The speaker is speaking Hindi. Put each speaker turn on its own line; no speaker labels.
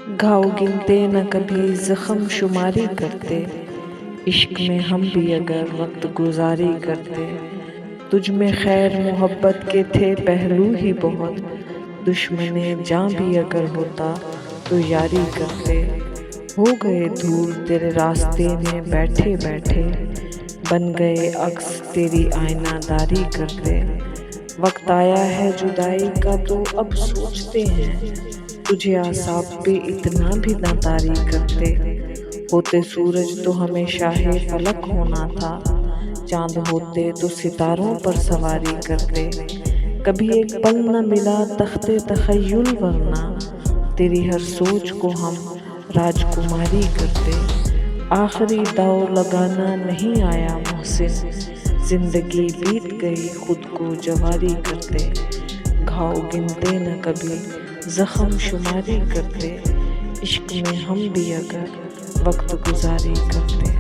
घाव गिनते न कभी जख्म शुमारी करते, इश्क में हम भी अगर वक्त गुजारी करते। तुझ में खैर मोहब्बत के थे पहलू ही बहुत, दुश्मने जां भी अगर होता तो यारी करते। हो गए धूल तेरे रास्ते में बैठे बैठे, बन गए अक्स तेरी आईनादारी करते। वक्त आया है जुदाई का तो अब सोचते हैं, तुझे आसाब पे इतना भी नादारी करते। होते सूरज तो हमें शाहे फलक होना था, चांद होते तो सितारों पर सवारी करते। कभी एक पल न मिला तख्ते तखय्युल वरना, तेरी हर सोच को हम राजकुमारी करते। आखिरी दाव लगाना नहीं आया मोहसिन, जिंदगी बीत गई खुद को जवारी करते। घाव गिनते न कभी जख्म शुमारी करते, इश्क में हम भी अगर वक्त गुजारी करते।